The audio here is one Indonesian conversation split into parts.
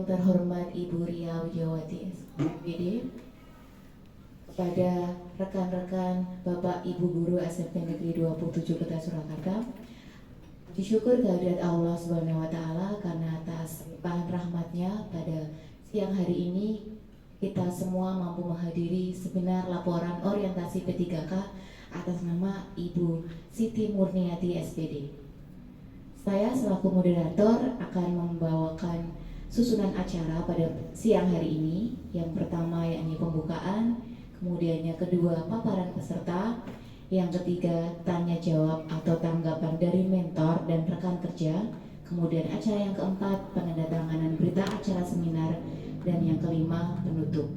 terhormat Ibu Ria Widiawati SPD, kepada rekan-rekan Bapak Ibu Guru SMP Negeri 27 Kota Surakarta, disyukur kehadirat Allah Subhanahu wa Ta'ala karena atas limpahan rahmatnya pada siang hari ini kita semua mampu menghadiri seminar laporan orientasi P3K atas nama Ibu Siti Murniati SPD. Saya selaku moderator akan membawakan susunan acara pada siang hari ini. Yang pertama yakni pembukaan, kemudian yang kedua paparan peserta, yang ketiga tanya jawab atau tanggapan dari mentor dan rekan kerja, kemudian acara yang keempat penandatanganan berita acara seminar, dan yang kelima penutup.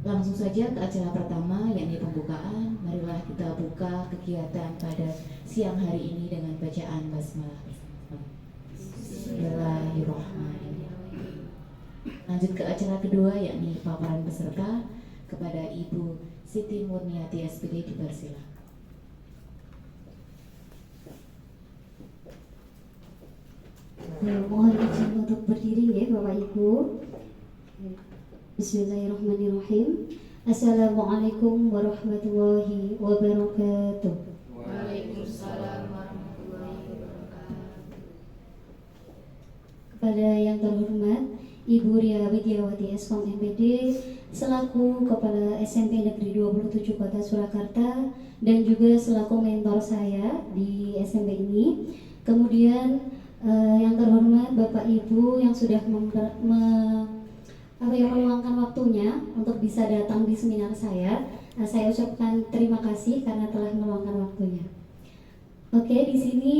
Langsung saja ke acara pertama yakni pembukaan. Marilah kita buka kegiatan pada siang hari ini dengan bacaan basmalah. Bismillahirrahmanirrahim. Lanjut ke acara kedua yakni paparan peserta. Kepada Ibu Siti Murniati SPD dipersilakan. Mohon izin untuk berdiri ya Bapak Ibu. Bismillahirrahmanirrahim. Assalamualaikum warahmatullahi wabarakatuh. Waalaikumsalam warahmatullahi wabarakatuh. Kepada yang terhormat Ibu Ria Widiawati Eskom MPD selaku Kepala SMP Negeri 27 Kota Surakarta dan juga selaku mentor saya di SMP ini. Kemudian yang terhormat Bapak Ibu yang sudah meluangkan waktunya untuk bisa datang di seminar saya ucapkan terima kasih karena telah meluangkan waktunya. Oke, di sini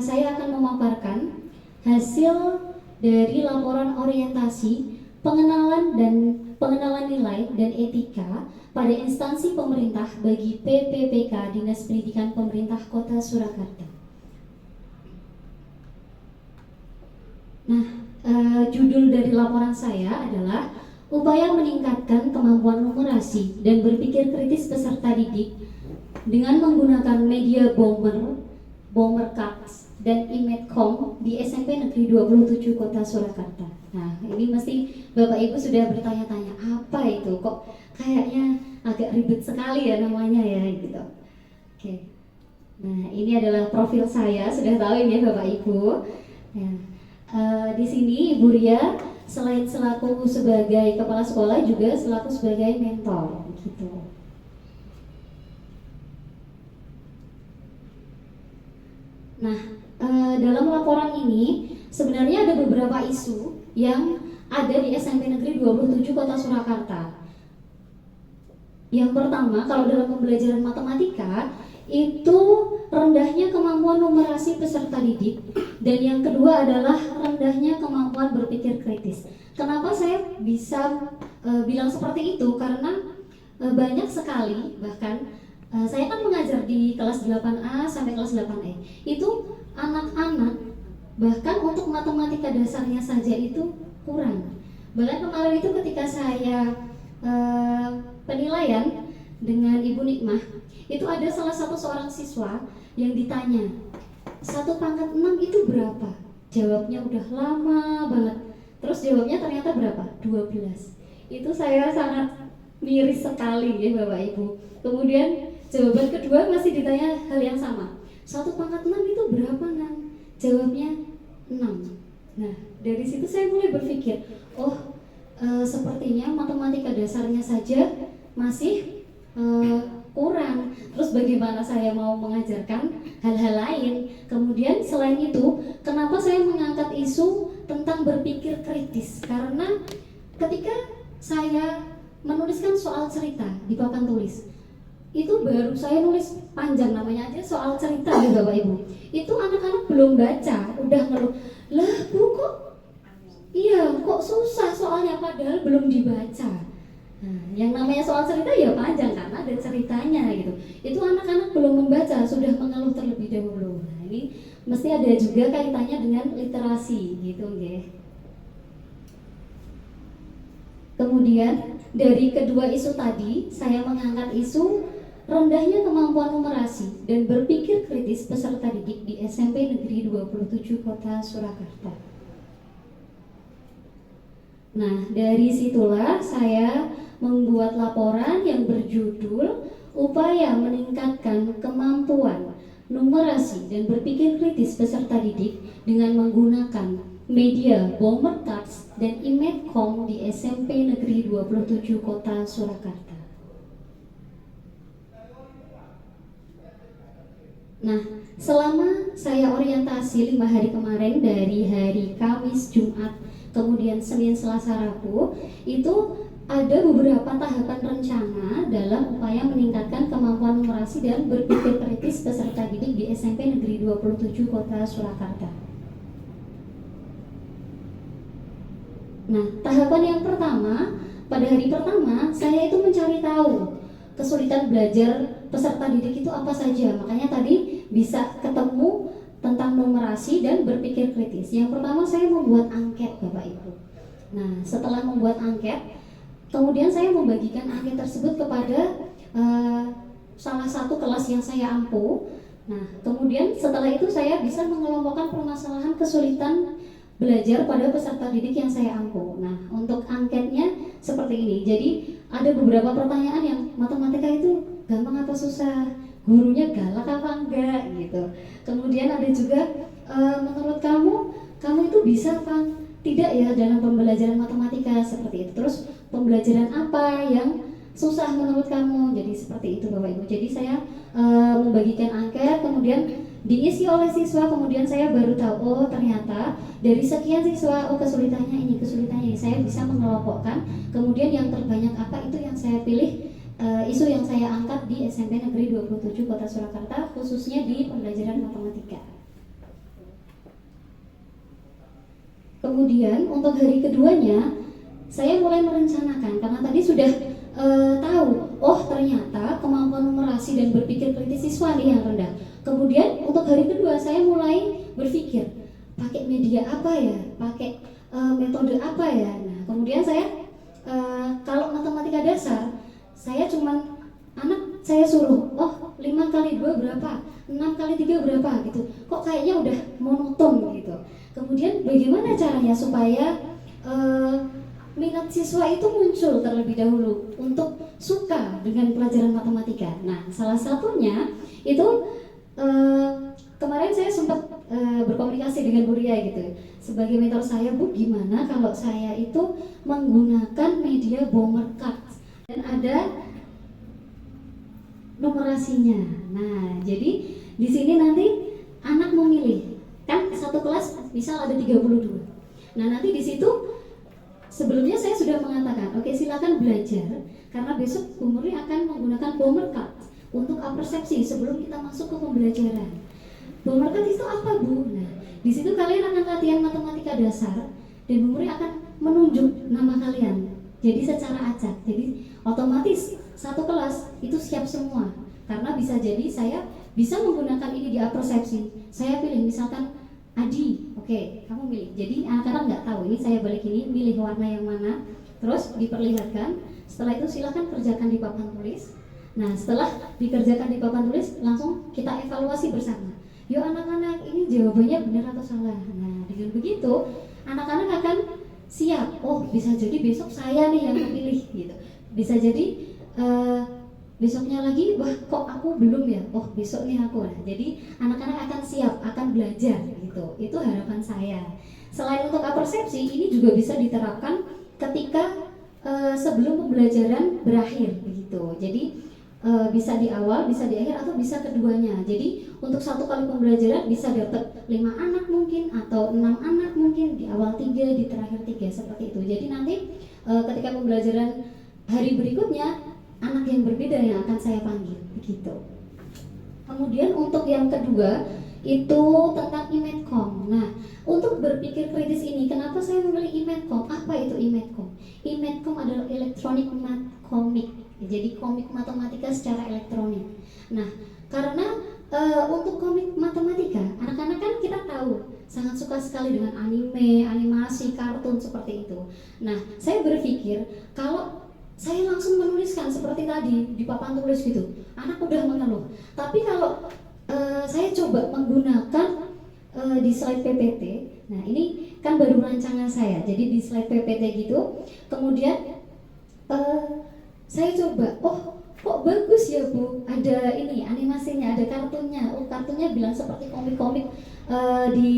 saya akan memaparkan hasil dari laporan orientasi pengenalan nilai dan etika pada instansi pemerintah bagi PPPK Dinas Pendidikan Pemerintah Kota Surakarta. Nah, judul dari laporan saya adalah upaya meningkatkan kemampuan numerasi dan berpikir kritis peserta didik dengan menggunakan media bomber cards dan Imetcom di SMP Negeri 27 Kota Surakarta. Nah, ini mesti Bapak Ibu sudah bertanya-tanya, apa itu? Kok kayaknya agak ribet sekali ya namanya ya gitu. Oke. Nah, ini adalah profil saya, sudah tahu ini ya Bapak Ibu. Ya. Di sini Ibu Ria selain selaku sebagai kepala sekolah juga selaku sebagai mentor gitu. Nah, dalam laporan ini sebenarnya ada beberapa isu yang ada di SMP Negeri 27 Kota Surakarta. Yang pertama, kalau dalam pembelajaran matematika itu rendahnya kemampuan numerasi peserta didik, dan yang kedua adalah rendahnya kemampuan berpikir kritis. Kenapa saya bisa bilang seperti itu? Karena banyak sekali, bahkan saya kan mengajar di kelas 8A sampai kelas 8E. Itu anak-anak bahkan untuk matematika dasarnya saja itu kurang. Bahkan kemarin itu ketika saya penilaian dengan Ibu Nikmah, itu ada salah satu seorang siswa yang ditanya 1 pangkat 6 itu berapa? Jawabnya udah lama banget. Terus jawabnya ternyata berapa? 12. Itu saya sangat miris sekali ya Bapak Ibu. Kemudian jawaban kedua masih ditanya hal yang sama. 1 pangkat 6 itu berapa Nan? Jawabnya 6. Nah, dari situ saya mulai berpikir, sepertinya matematika dasarnya saja masih kurang. Terus bagaimana saya mau mengajarkan hal-hal lain? Kemudian selain itu, kenapa saya mengangkat isu tentang berpikir kritis? Karena ketika saya menuliskan soal cerita di papan tulis, itu baru saya nulis panjang namanya aja soal cerita ya Bapak Ibu. Itu anak-anak belum baca, udah ngeluh, lah Bu kok susah soalnya padahal belum dibaca. Nah, yang namanya soal cerita ya panjang karena ada ceritanya gitu. Itu anak-anak belum membaca, sudah mengeluh terlebih dahulu. Nah, ini mesti ada juga kaitannya dengan literasi gitu nggih. Kemudian dari kedua isu tadi, saya mengangkat isu rendahnya kemampuan numerasi dan berpikir kritis peserta didik di SMP Negeri 27 Kota Surakarta. Nah, dari situlah saya membuat laporan yang berjudul Upaya Meningkatkan Kemampuan Numerasi dan Berpikir Kritis Peserta Didik dengan menggunakan media Bomber Cards dan Imetcom di SMP Negeri 27 Kota Surakarta. Nah, selama saya orientasi 5 hari kemarin dari hari Kamis, Jumat, kemudian Senin, Selasa, Rabu, itu ada beberapa tahapan rencana dalam upaya meningkatkan kemampuan numerasi dan berpikir kritis peserta didik di SMP Negeri 27 Kota Surakarta. Nah, tahapan yang pertama, pada hari pertama saya itu mencari tahu kesulitan belajar peserta didik itu apa saja. Makanya tadi bisa ketemu tentang numerasi dan berpikir kritis. Yang pertama saya membuat angket, Bapak Ibu. Nah, setelah membuat angket, kemudian saya membagikan angket tersebut kepada salah satu kelas yang saya ampu. Nah, kemudian setelah itu saya bisa mengelompokkan permasalahan kesulitan belajar pada peserta didik yang saya ampu. Nah, untuk angketnya seperti ini. Jadi ada beberapa pertanyaan yang matematika itu gampang apa susah, gurunya galak apa enggak gitu. Kemudian ada juga menurut kamu itu bisa apa tidak ya dalam pembelajaran matematika seperti itu. Terus pembelajaran apa yang susah menurut kamu? Jadi seperti itu Bapak Ibu. Jadi saya membagikan angket, kemudian diisi oleh siswa, kemudian saya baru tahu oh ternyata dari sekian siswa oh kesulitannya ini. Saya bisa mengelompokkan, kemudian yang terbanyak apa itu yang saya pilih, isu yang saya angkat di SMP Negeri 27 Kota Surakarta, khususnya di pembelajaran matematika. Kemudian untuk hari keduanya saya mulai merencanakan, karena tadi sudah tahu oh ternyata kemampuan numerasi dan berpikir kritis siswa nih yang rendah. Kemudian untuk hari kedua saya mulai berpikir pakai media apa ya, pakai metode apa ya. Nah, kemudian saya kalau matematika dasar saya cuman anak saya suruh oh 5 kali 2 berapa, 6 kali 3 berapa gitu. Kok kayaknya udah monoton gitu. Kemudian bagaimana caranya supaya minat siswa itu muncul terlebih dahulu untuk suka dengan pelajaran matematika. Nah, salah satunya itu kemarin saya sempat berkomunikasi dengan Bu Ria gitu. Sebagai mentor saya, Bu, gimana kalau saya itu menggunakan media Bomber Cards dan ada numerasinya. Nah, jadi di sini nanti anak memilih. Kan satu kelas misal ada 32. Nah, nanti di situ sebelumnya saya sudah mengatakan, oke silakan belajar karena besok Bu Murni akan menggunakan Bomber Cards untuk apersepsi sebelum kita masuk ke pembelajaran. Bomber Cards itu apa, Bu? Nah, di situ kalian akan latihan matematika dasar dan Bu Murni akan menunjuk nama kalian. Jadi secara acak. Jadi otomatis satu kelas itu siap semua. Karena bisa jadi saya bisa menggunakan ini di apersepsi. Saya pilih misalkan Adi, oke, kamu milih. Jadi anak-anak nggak tahu ini saya balik ini, milih warna yang mana, terus diperlihatkan. Setelah itu silakan kerjakan di papan tulis. Nah, setelah dikerjakan di papan tulis, langsung kita evaluasi bersama. Yuk anak-anak, ini jawabannya benar atau salah. Nah, dengan begitu anak-anak akan siap. Oh, bisa jadi besok saya nih yang kepilih gitu. Bisa jadi besoknya lagi, wah kok aku belum ya? Oh besok nih aku. Nah, jadi anak-anak akan siap, akan belajar gitu. Itu harapan saya. Selain untuk apersepsi, ini juga bisa diterapkan ketika sebelum pembelajaran berakhir begitu. Jadi bisa di awal, bisa di akhir, atau bisa keduanya. Jadi untuk satu kali pembelajaran bisa dapat 5 anak mungkin atau 6 anak mungkin, di awal 3, di terakhir 3 seperti itu. Jadi nanti ketika pembelajaran hari berikutnya anak yang berbeda yang akan saya panggil begitu. Kemudian untuk yang kedua itu tentang Imetcom. Nah, untuk berpikir kritis ini kenapa saya memilih Imetcom? Apa itu Imetcom? Imetcom adalah electronic math comic. Jadi komik matematika secara elektronik. Nah, karena untuk komik matematika, anak-anak kan kita tahu sangat suka sekali dengan anime, animasi, kartun seperti itu. Nah, saya berpikir kalau saya langsung menuliskan seperti tadi di papan tulis gitu, anak udah mengeluh. Tapi kalau saya coba menggunakan di slide PPT, nah ini kan baru rancangan saya, jadi di slide PPT gitu. Kemudian saya coba, oh kok bagus ya Bu, ada ini animasinya, ada kartunnya. Oh kartunnya bilang seperti komik-komik di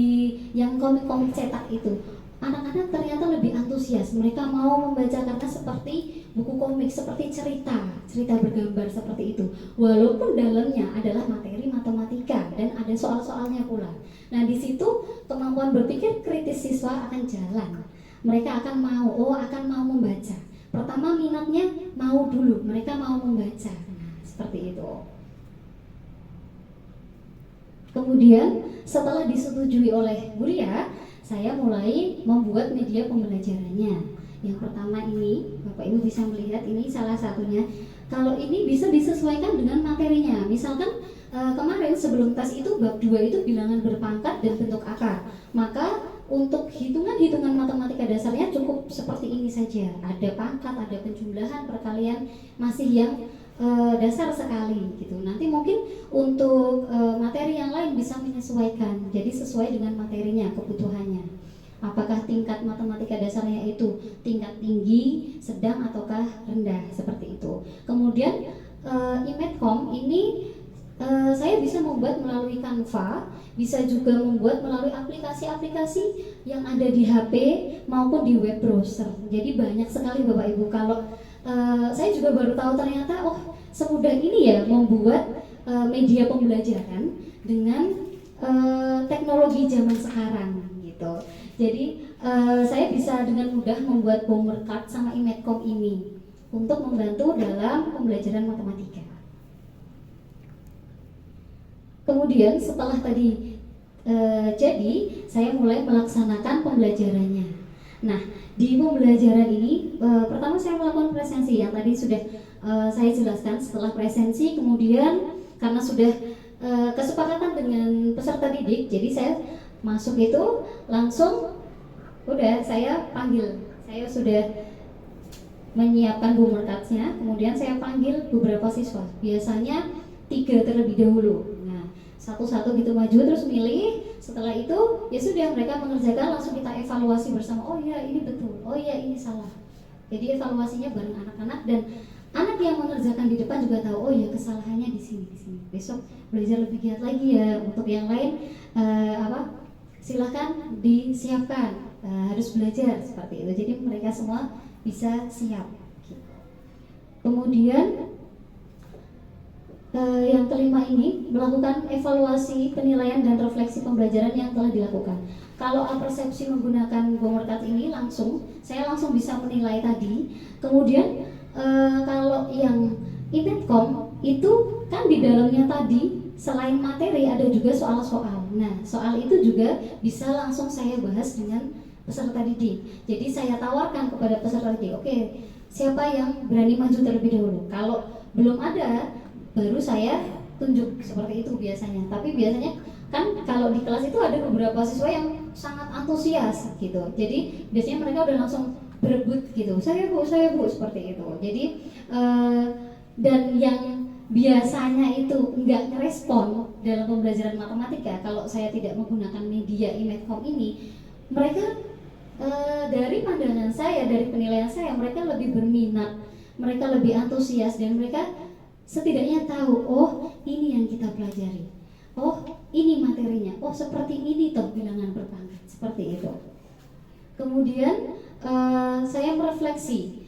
yang komik-komik cetak itu. Anak-anak ternyata lebih antusias, mereka mau membaca karena seperti buku komik, seperti cerita bergambar seperti itu. Walaupun dalamnya adalah materi matematika dan ada soal-soalnya pula. Nah di situ kemampuan berpikir kritis siswa akan jalan. Mereka akan mau membaca. Pertama minatnya mau dulu, mereka mau membaca. Nah seperti itu. Kemudian setelah disetujui oleh Buria, saya mulai membuat media pembelajarannya. Yang pertama ini, Bapak Ibu bisa melihat ini salah satunya. Kalau ini bisa disesuaikan dengan materinya. Misalkan kemarin sebelum tes itu bab 2 itu bilangan berpangkat dan bentuk akar. Maka untuk hitungan-hitungan matematika dasarnya cukup seperti ini saja. Ada pangkat, ada penjumlahan, perkalian, masih yang dasar sekali gitu. Nanti mungkin untuk materi yang lain bisa menyesuaikan. Jadi sesuai dengan materinya, kebutuhannya. Apakah tingkat matematika dasarnya itu tingkat tinggi, sedang ataukah rendah seperti itu. Kemudian IMEDCOM ini saya bisa membuat melalui Canva, bisa juga membuat melalui aplikasi-aplikasi yang ada di HP maupun di web browser. Jadi banyak sekali Bapak Ibu. Kalau saya juga baru tahu ternyata semudah ini ya membuat media pembelajaran dengan teknologi zaman sekarang gitu. Jadi saya bisa dengan mudah membuat bomber card sama IMEDCOM ini untuk membantu dalam pembelajaran matematika. Kemudian setelah tadi jadi saya mulai melaksanakan pembelajarannya. Nah di pembelajaran ini pertama saya melakukan presensi yang tadi sudah saya jelaskan. Setelah presensi kemudian karena sudah kesepakatan dengan peserta didik, jadi saya masuk itu langsung udah saya panggil. Saya sudah menyiapkan bomber cards-nya, kemudian saya panggil beberapa siswa. Biasanya 3 terlebih dahulu. Nah, satu-satu gitu maju terus milih. Setelah itu ya sudah mereka mengerjakan, langsung kita evaluasi bersama. Oh iya ini betul, oh iya ini salah. Jadi evaluasinya bareng anak-anak dan anak yang mengerjakan di depan juga tahu. Oh iya kesalahannya di sini. Besok belajar lebih giat lagi ya. Untuk yang lain silahkan disiapkan, harus belajar seperti itu. Jadi mereka semua bisa siap. Kemudian yang kelima ini melakukan evaluasi penilaian dan refleksi pembelajaran yang telah dilakukan. Kalau persepsi menggunakan bomber card ini saya langsung bisa menilai tadi. Kemudian kalau yang IMEDCOM itu kan di dalamnya tadi selain materi ada juga soal-soal. Nah soal itu juga bisa langsung saya bahas dengan peserta didik. Jadi saya tawarkan kepada peserta didik, oke, siapa yang berani maju terlebih dahulu. Kalau belum ada, baru saya tunjuk seperti itu biasanya. Tapi biasanya kan kalau di kelas itu ada beberapa siswa yang sangat antusias gitu. Jadi biasanya mereka udah langsung berebut gitu. Saya bu, seperti itu. Jadi dan yang biasanya itu nggak ngerespon dalam pembelajaran matematika kalau saya tidak menggunakan media IMEDCOM ini, mereka dari pandangan saya, dari penilaian saya, mereka lebih berminat, mereka lebih antusias, dan mereka setidaknya tahu, oh ini yang kita pelajari, oh ini materinya, oh seperti ini toh bilangan berpangkat, seperti itu. Kemudian saya merefleksi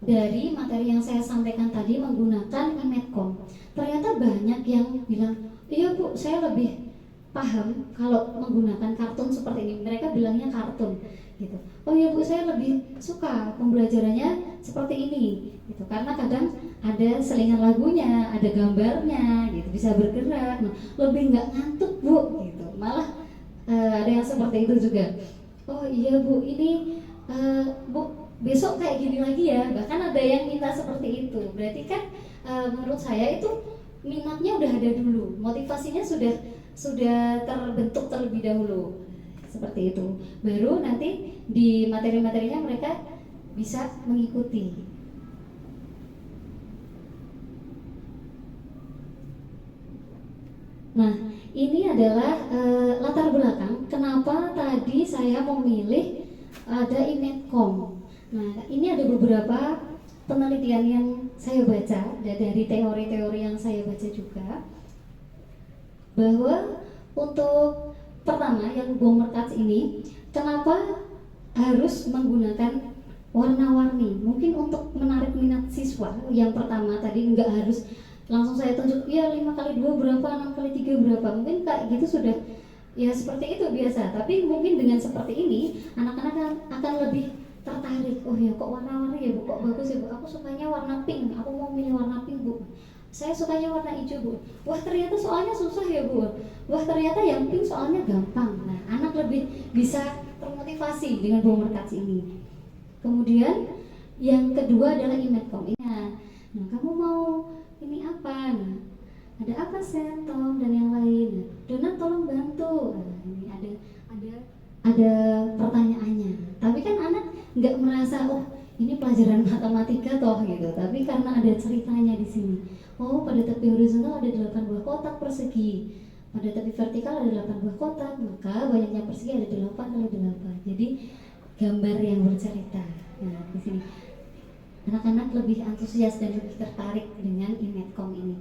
dari materi yang saya sampaikan tadi menggunakan IMEDCOM. Ternyata banyak yang bilang, iya bu, saya lebih paham kalau menggunakan kartun seperti ini. Mereka bilangnya kartun gitu. Oh iya bu, saya lebih suka pembelajarannya seperti ini gitu. Karena kadang ada selingan lagunya, ada gambarnya gitu, bisa bergerak. Nah, lebih nggak ngantuk bu gitu. Malah ada yang seperti itu juga. Oh iya bu, ini bu besok kayak gini lagi ya. Bahkan ada yang minta seperti itu. Berarti kan menurut saya itu minatnya udah ada dulu, motivasinya sudah terbentuk terlebih dahulu, seperti itu. Baru nanti di materi-materinya mereka bisa mengikuti. Nah, ini adalah latar belakang kenapa tadi saya memilih ada Imetkom. Nah, ini ada beberapa penelitian yang saya baca dari teori-teori yang saya baca juga, bahwa untuk pertama yang bomber cards ini kenapa harus menggunakan warna-warni. Mungkin untuk menarik minat siswa, yang pertama tadi nggak harus langsung saya tunjuk ya 5 kali 2 berapa, 6 kali 3 berapa, mungkin kayak gitu sudah ya seperti itu biasa. Tapi mungkin dengan seperti ini anak-anak akan lebih tertarik. Oh ya, kok warna-warni ya Bu, kok bagus ya Bu, aku sukanya warna pink, aku mau milih warna pink Bu, saya sukanya warna hijau Bu, wah ternyata soalnya susah ya Bu, wah ternyata yang pink soalnya gampang. Nah, anak lebih bisa termotivasi dengan bomber cards ini. Kemudian yang kedua adalah Imetkom. Nah, kamu mau ini apa? Nah, ada apa Tom dan yang lain? Nah, Donat tolong bantu. Nah, ini ada pertanyaannya. Tapi kan anak nggak merasa oh ini pelajaran matematika toh gitu. Tapi karena ada ceritanya di sini. Oh, pada tepi horizontal ada 8 buah kotak persegi. Pada tepi vertikal ada 8 buah kotak. Maka banyaknya persegi ada 8 kali 8. Jadi gambar yang bercerita. Nah, di sini anak-anak lebih antusias dan lebih tertarik dengan Imetkom ini.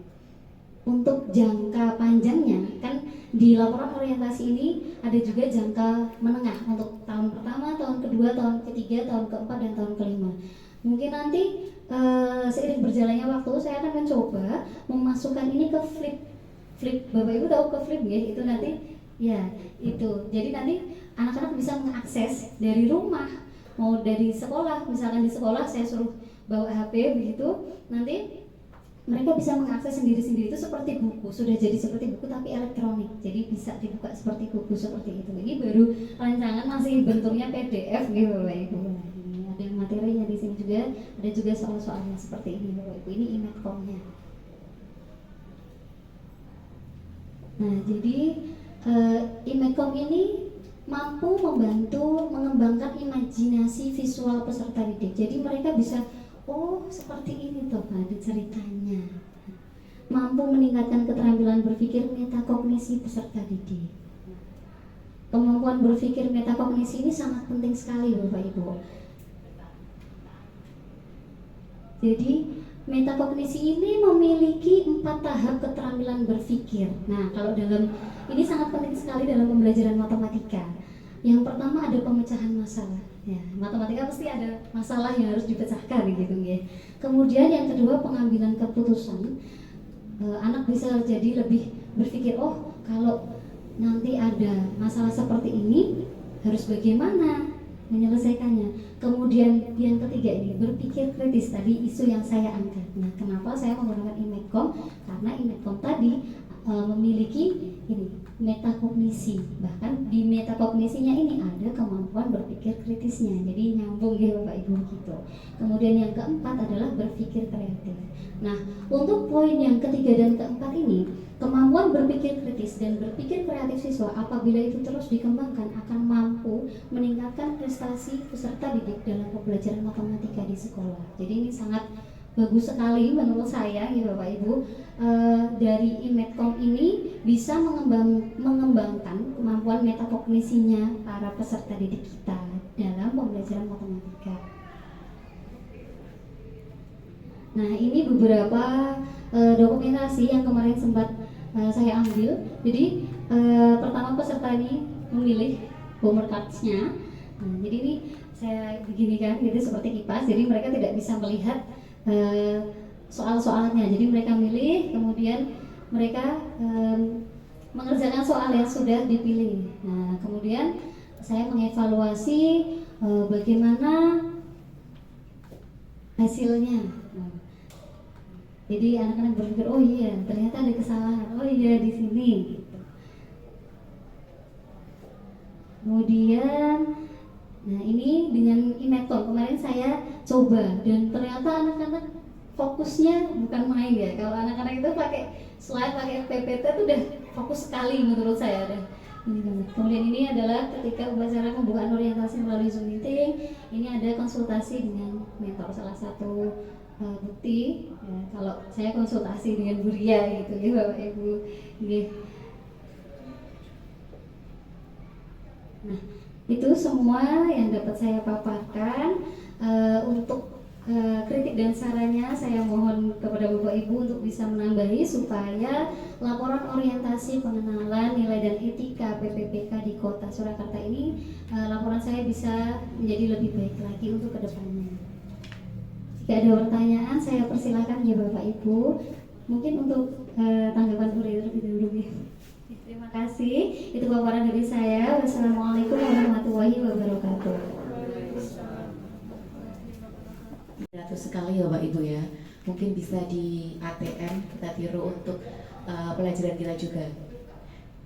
Untuk jangka panjangnya, kan di laporan orientasi ini ada juga jangka menengah untuk tahun pertama, tahun kedua, tahun ketiga, tahun keempat, dan tahun kelima. Mungkin nanti seiring berjalannya waktu saya akan mencoba memasukkan ini ke flip. Bapak Ibu tahu ke flip ya? Itu nanti ya itu. Jadi nanti anak-anak bisa mengakses dari rumah, mau dari sekolah. Misalkan di sekolah saya suruh bawa HP begitu, nanti mereka bisa mengakses sendiri-sendiri. Itu seperti buku, sudah jadi seperti buku tapi elektronik, jadi bisa dibuka seperti buku seperti itu. Ini baru rancangan, masih bentuknya PDF gitu Bapak Ibu. Nah, ini ada materinya di sini juga, ada juga soal-soalnya seperti ini Bapak Ibu. Ini Imetkomnya. Nah, jadi Imetkom ini mampu membantu mengembangkan imajinasi visual peserta didik. Jadi mereka bisa oh seperti ini toh ada ceritanya. Mampu meningkatkan keterampilan berpikir metakognisi peserta didik. Kemampuan berpikir metakognisi ini sangat penting sekali Bapak Ibu. Jadi metakognisi ini memiliki 4 tahap keterampilan berpikir. Nah, kalau ini sangat penting sekali dalam pembelajaran matematika. Yang pertama ada pemecahan masalah. Ya, matematika pasti ada masalah yang harus dipecahkan gitu ya. Kemudian yang kedua pengambilan keputusan. Anak bisa jadi lebih berpikir, oh kalau nanti ada masalah seperti ini harus bagaimana menyelesaikannya. Kemudian yang ketiga ini berpikir kritis, tadi isu yang saya angkat. Nah, kenapa saya menggunakan Imetkom? Karena Imetkom tadi memiliki ini metakognisi. Bahkan di metakognisinya ini ada kemampuan berpikir kritisnya. Jadi nyambung ya Bapak Ibu gitu. Kemudian yang keempat adalah berpikir kreatif. Nah, untuk poin yang ketiga dan keempat ini, kemampuan berpikir kritis dan berpikir kreatif siswa apabila itu terus dikembangkan akan mampu meningkatkan prestasi peserta didik dalam pembelajaran matematika di sekolah. Jadi ini sangat bagus sekali menurut saya ya Bapak Ibu. Dari Imetkom ini bisa mengembangkan kemampuan metakognisinya para peserta didik kita dalam pembelajaran matematika. Nah, ini beberapa dokumentasi yang kemarin sempat saya ambil. Jadi pertama peserta ini memilih bomber cards-nya. Nah, jadi ini saya beginikan gitu seperti kipas. Jadi mereka tidak bisa melihat soal-soalnya. Jadi mereka milih, kemudian mereka mengerjakan soal yang sudah dipilih. Nah, kemudian saya mengevaluasi bagaimana hasilnya. Jadi anak-anak berpikir, oh iya ternyata ada kesalahan, oh iya di sini. Kemudian, nah ini dengan Imetkom kemarin saya coba dan ternyata anak-anak fokusnya bukan main ya. Kalau anak-anak itu pakai slide, pakai PPT itu udah fokus sekali menurut saya. Kemudian ini adalah ketika upacara pembukaan orientasi melalui Zoom meeting. Ini ada konsultasi dengan mentor, salah satu bukti ya, kalau saya konsultasi dengan Bu Ria gitu ya Bapak Ibu. Nah, itu semua yang dapat saya paparkan. Untuk kritik dan sarannya saya mohon kepada Bapak Ibu untuk bisa menambahi supaya laporan orientasi pengenalan nilai dan etika PPPK di Kota Surakarta ini laporan saya bisa menjadi lebih baik lagi untuk kedepannya. Jika ada pertanyaan saya persilahkan ya Bapak Ibu. Mungkin untuk tanggapan Uri terlebih dahulu ya. Terima kasih. Itu paparan dari saya. Wassalamualaikum warahmatullahi wabarakatuh. Berat sekali ya Bapak Ibu ya. Mungkin bisa di ATM kita tiru untuk pelajaran kita juga.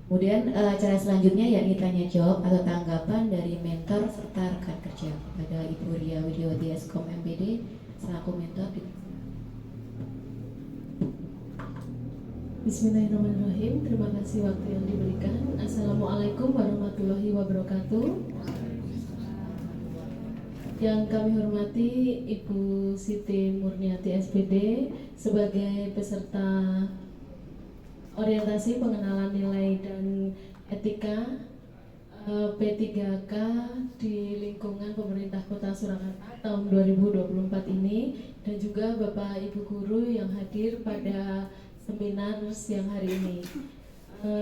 Kemudian cara selanjutnya yakni tanya jawab atau tanggapan dari mentor serta rekan kerja kepada Ibu Ria Widiawati Eskom MPD selaku mentor. Bismillahirrahmanirrahim. Terima kasih waktu yang diberikan. Assalamualaikum warahmatullahi wabarakatuh. Yang kami hormati Ibu Siti Murniati SPD sebagai peserta orientasi pengenalan nilai dan etika P3K di lingkungan pemerintah Kota Surakarta tahun 2024 ini, dan juga Bapak Ibu guru yang hadir pada seminar siang hari ini.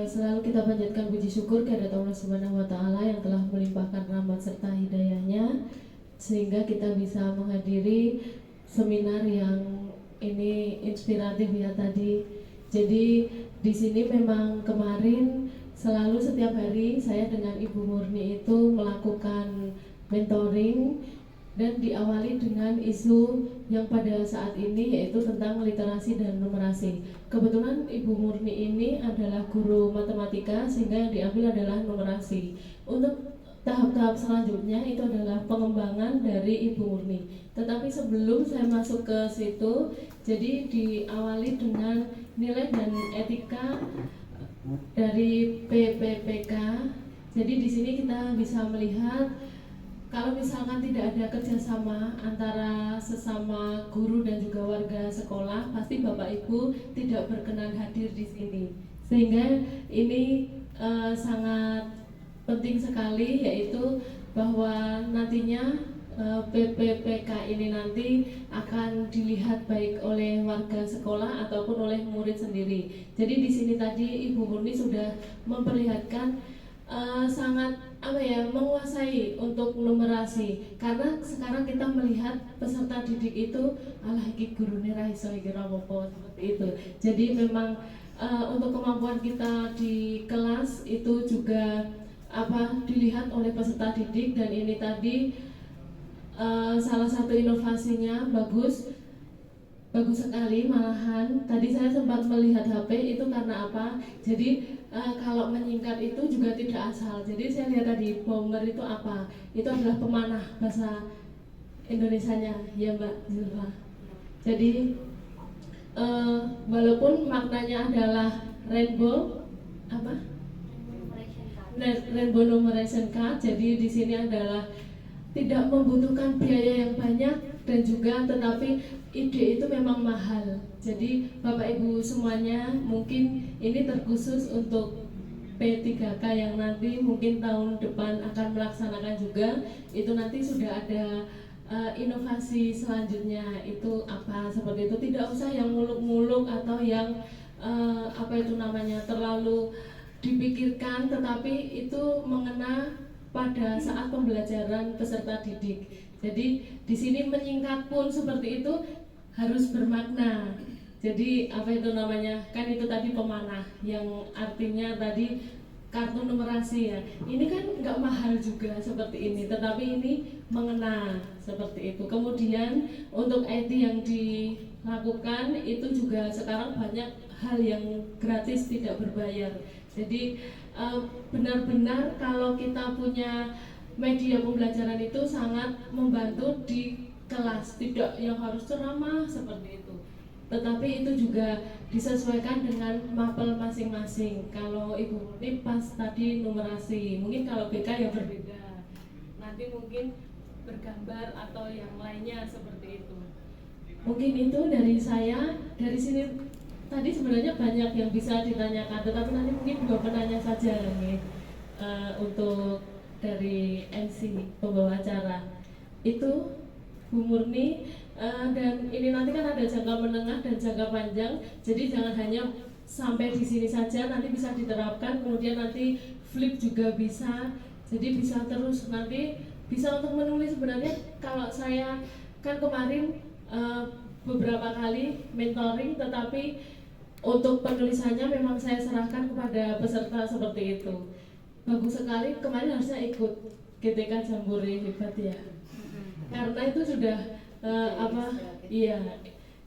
Selalu kita panjatkan puji syukur kehadirat Allah Subhanahu wa taala yang telah melimpahkan rahmat serta hidayahnya sehingga kita bisa menghadiri seminar yang ini inspiratif ya tadi. Jadi di sini memang kemarin selalu setiap hari saya dengan Ibu Murni itu melakukan mentoring dan diawali dengan isu yang pada saat ini yaitu tentang literasi dan numerasi. Kebetulan Ibu Murni ini adalah guru matematika sehingga yang diambil adalah numerasi. Untuk tahap-tahap selanjutnya itu adalah pengembangan dari Ibu Murni. Tetapi sebelum saya masuk ke situ, jadi diawali dengan nilai dan etika dari PPPK. Jadi di sini kita bisa melihat kalau misalkan tidak ada kerjasama antara sesama guru dan juga warga sekolah, pasti Bapak Ibu tidak berkenan hadir di sini. Sehingga ini sangat penting sekali, yaitu bahwa nantinya PPPK ini nanti akan dilihat baik oleh warga sekolah ataupun oleh murid sendiri. Jadi di sini tadi Ibu Murni sudah memperlihatkan sangat menguasai untuk numerasi, karena sekarang kita melihat peserta didik itu iki gurune ra iso iki rapopo seperti itu. Jadi memang untuk kemampuan kita di kelas itu juga dilihat oleh peserta didik, dan ini tadi salah satu inovasinya bagus sekali. Malahan tadi saya sempat melihat HP itu karena apa? Jadi kalau menyingkat itu juga tidak asal. Jadi saya lihat tadi bomber itu apa? Itu adalah pemanah bahasa Indonesianya, ya Mbak Zulfa. Jadi walaupun maknanya adalah rainbow rainbow numeration card, jadi di sini adalah tidak membutuhkan biaya yang banyak dan juga tetapi ide itu memang mahal. Jadi Bapak Ibu semuanya mungkin ini terkhusus untuk P3K yang nanti mungkin tahun depan akan melaksanakan juga, itu nanti sudah ada inovasi selanjutnya itu seperti itu. Tidak usah yang muluk-muluk atau yang terlalu dipikirkan, tetapi itu mengena pada saat pembelajaran peserta didik. Jadi di sini menyingkat pun seperti itu harus bermakna. Jadi kan itu tadi pemanah yang artinya tadi kartu numerasi ya. Ini kan nggak mahal juga seperti ini, tetapi ini mengena seperti itu. Kemudian untuk IT yang dilakukan itu juga sekarang banyak hal yang gratis, tidak berbayar. Jadi benar-benar kalau kita punya media pembelajaran itu sangat membantu di kelas, tidak yang harus ceramah seperti itu, tetapi itu juga disesuaikan dengan mapel masing-masing. Kalau Ibu Murni pas tadi numerasi, mungkin kalau BK ya berbeda, nanti mungkin bergambar atau yang lainnya seperti itu. Mungkin itu dari saya. Dari sini tadi sebenarnya banyak yang bisa ditanyakan, tetapi nanti mungkin 2 penanya saja nih untuk dari MC pembawa acara itu Bu Murni. Dan ini nanti kan ada jangka menengah dan jangka panjang, jadi jangan hanya sampai di sini saja, nanti bisa diterapkan, kemudian nanti flip juga bisa, jadi bisa terus nanti bisa untuk menulis. Sebenarnya kalau saya kan kemarin beberapa kali mentoring, tetapi untuk penulisannya memang saya serahkan kepada peserta seperti itu. Bagus sekali, kemarin harusnya ikut GTK Jambore hebat ya, karena itu sudah iya,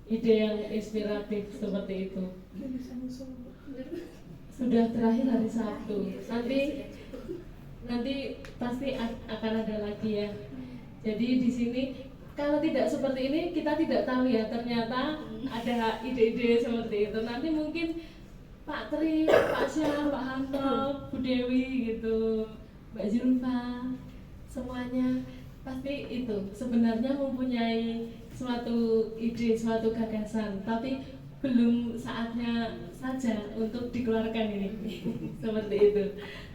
ide yang inspiratif seperti itu. Sudah terakhir hari Sabtu. Nanti pasti akan ada lagi ya. Jadi di sini kalau tidak seperti ini kita tidak tahu ya, ternyata ada ide-ide seperti itu. Nanti mungkin Pak Tri, Pak Syah, Pak Hanto, Bu Dewi gitu, Mbak Zulfa, semuanya pasti itu sebenarnya mempunyai suatu ide, suatu gagasan, tapi belum saatnya saja untuk dikeluarkan ini. Seperti itu.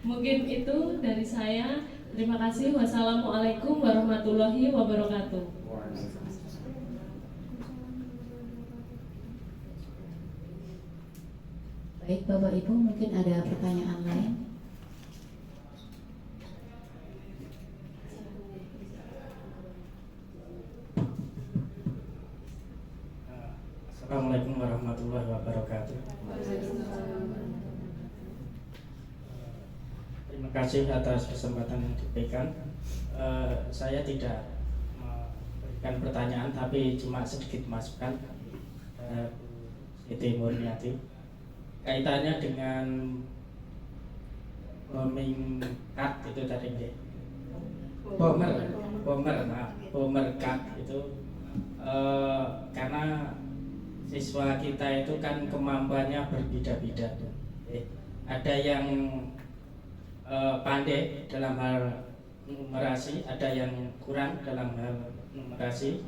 Mungkin itu dari saya. Terima kasih. Wassalamualaikum warahmatullahi wabarakatuh. Baik Bapak Ibu, mungkin ada pertanyaan lain? Assalamualaikum warahmatullahi wabarakatuh. Terima kasih atas kesempatan yang diberikan. Saya tidak memberikan pertanyaan, tapi cuma sedikit masukan. Siti Murniati, kaitannya dengan bombing cut itu tadi, bomber cut itu karena siswa kita itu kan kemampuannya berbeda-beda. Ada yang pandai dalam hal numerasi, ada yang kurang dalam hal numerasi.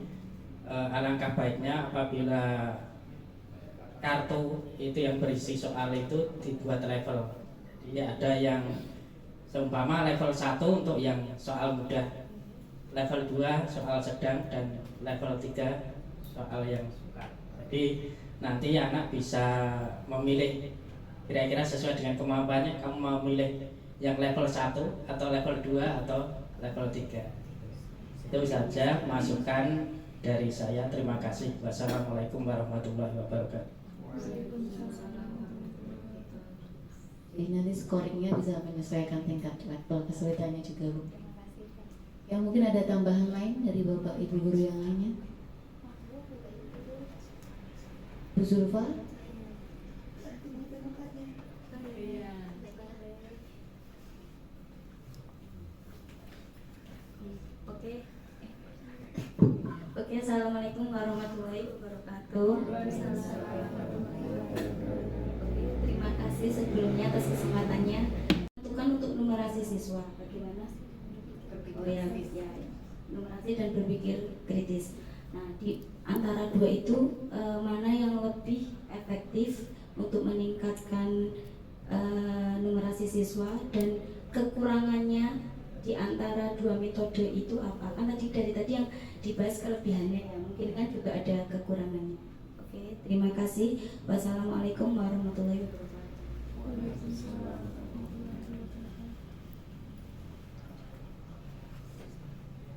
Alangkah baiknya apabila kartu itu yang berisi soal itu dibuat level. Jadi ada yang seumpama level 1 untuk yang soal mudah, level 2 soal sedang, dan level 3 soal yang suka. Jadi nanti anak bisa memilih kira-kira sesuai dengan kemampuannya, kamu mau milih yang level 1 atau level 2 atau level 3. Itu saja masukan dari saya. Terima kasih. Wassalamualaikum warahmatullahi wabarakatuh. Jadi nanti scoringnya bisa menyesuaikan tingkat level kesulitannya juga Bu. Yang mungkin ada tambahan lain dari Bapak Ibu guru yang lainnya? Bu Zulfa? Oke, assalamualaikum warahmatullahi wabarakatuh. Terima kasih sebelumnya atas kesempatannya. Tentukan untuk numerasi siswa. Bagaimana? Oh ya, numerasi dan berpikir kritis. Nah, di antara dua itu mana yang lebih efektif untuk meningkatkan numerasi siswa, dan kekurangannya di antara dua metode itu apa? Kan dari tadi yang dibahas kelebihannya ya, mungkin kan juga ada kekurangannya. Oke, terima kasih. Wassalamualaikum warahmatullahi wabarakatuh.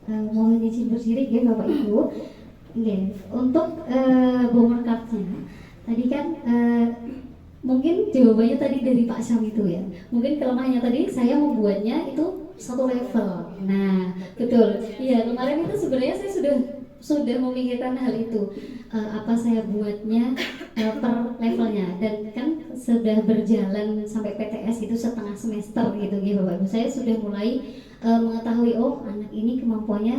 Mohon izin berdiri ya Bapak Ibu. Untuk bomber card-nya tadi kan mungkin jawabannya tadi dari Pak Syam itu ya. Mungkin kelemahannya tadi saya membuatnya itu satu level. Nah, betul. Iya, kemarin itu sebenarnya saya sudah memikirkan hal itu. Apa saya buatnya per levelnya, dan kan sudah berjalan sampai PTS itu setengah semester gitu Bapak Ibu. Saya sudah mulai mengetahui, oh anak ini kemampuannya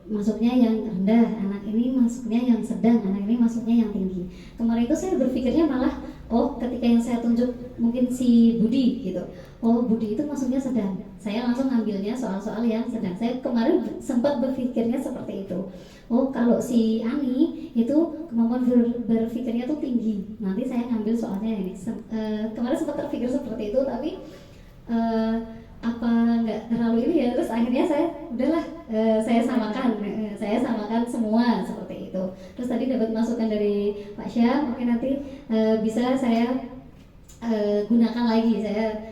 masuknya yang rendah, anak ini masuknya yang sedang, anak ini masuknya yang tinggi. Kemarin itu saya berpikirnya malah, oh ketika yang saya tunjuk mungkin si Budi gitu, oh Budi itu masuknya sedang, saya langsung ngambilnya soal-soal yang sedang. Saya kemarin sempat berpikirnya seperti itu. Oh kalau si Ani itu kemampuan berpikirnya tuh tinggi, nanti saya ngambil soalnya ini. Kemarin sempat terpikir seperti itu, tapi apa nggak terlalu ini ya, terus akhirnya saya udahlah, saya samakan semua seperti itu. Terus tadi dapat masukan dari Pak Syam, oke nanti bisa saya gunakan lagi, saya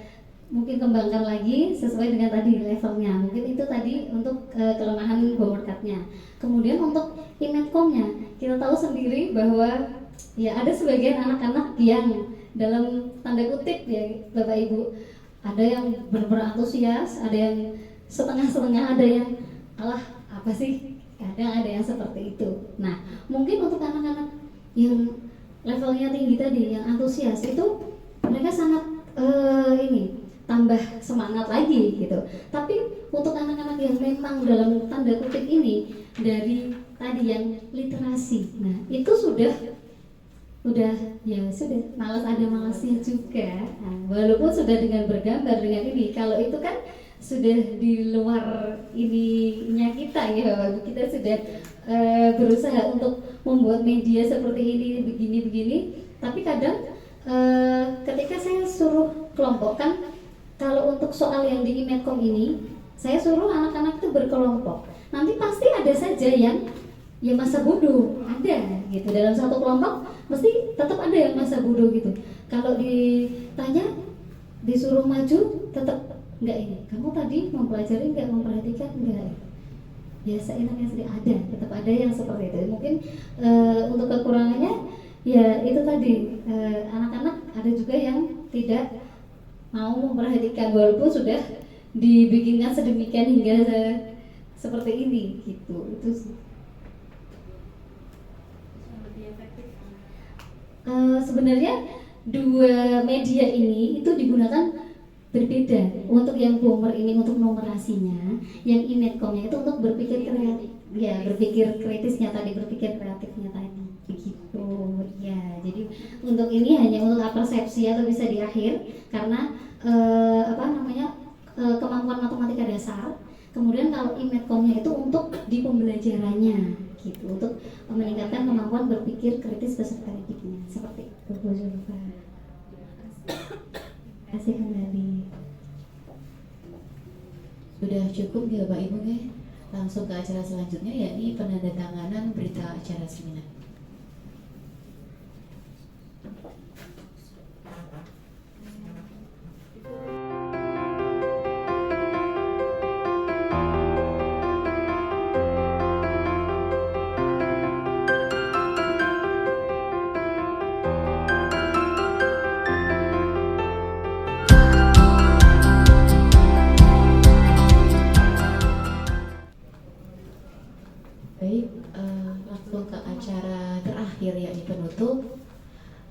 mungkin kembangkan lagi sesuai dengan tadi levelnya. Mungkin itu tadi untuk kelemahan board card-nya. Kemudian untuk Imetcom-nya, kita tahu sendiri bahwa ya ada sebagian anak-anak yang dalam tanda kutip ya Bapak Ibu, ada yang benar-benar antusias, ada yang setengah-setengah, ada yang alah apa sih, kadang ada yang seperti itu. Nah mungkin untuk anak-anak yang levelnya tinggi tadi, yang antusias itu mereka sangat ini tambah semangat lagi gitu. Tapi untuk anak-anak yang memang dalam tanda kutip ini dari tadi yang literasi, nah itu sudah ya sudah malas, ada malasnya juga. Nah, walaupun sudah dengan bergambar dengan ini, kalau itu kan sudah di luar ininya kita ya, kita sudah berusaha untuk membuat media seperti ini begini. Tapi kadang ketika saya suruh kelompokkan, kalau untuk soal yang di Imetcom ini, saya suruh anak-anak itu berkelompok. Nanti pasti ada saja yang ya masa bodoh, ada gitu dalam satu kelompok, mesti tetap ada yang masa bodoh gitu. Kalau ditanya, disuruh maju, tetap enggak, ini kamu tadi mempelajari enggak, memperhatikan enggak, ya seenaknya sendiri, ada, tetap ada yang seperti itu. Mungkin untuk kekurangannya ya itu tadi, anak-anak ada juga yang tidak mau memperhatikan walaupun sudah dibikinkan sedemikian hingga seperti ini gitu. Itu sih. Sebenarnya dua media ini itu digunakan berbeda. Untuk yang Bomber ini untuk numerasinya, yang Imetcom-nya itu untuk berpikir kreatif, ya berpikir kritisnya tadi, berpikir kreatifnya tadi, begitu ya. Jadi untuk ini hanya untuk persepsi atau bisa di akhir, karena kemampuan matematika dasar. Kemudian kalau Imetcom-nya itu untuk di pembelajarannya gitu, untuk meningkatkan kemampuan berpikir kritis beserta didiknya, seperti itu Bu Zulfa. Terima kasih kembali. Sudah cukup ya Bapak Ibu ya? Langsung ke acara selanjutnya, yakni penandatanganan berita acara seminar. Baik, langsung ke acara terakhir yakni penutup.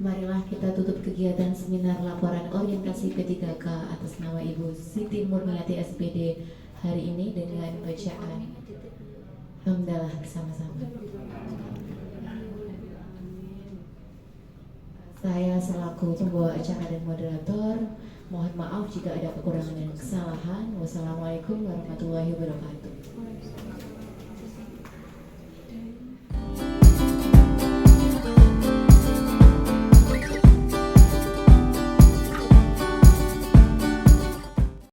Marilah kita tutup kegiatan seminar laporan orientasi P3K atas nama Ibu Siti Murniati SPD hari ini dengan bacaan hamdalah bersama-sama. Saya selaku pembawa acara dan moderator, mohon maaf jika ada kekurangan dan kesalahan. Wassalamualaikum warahmatullahi wabarakatuh.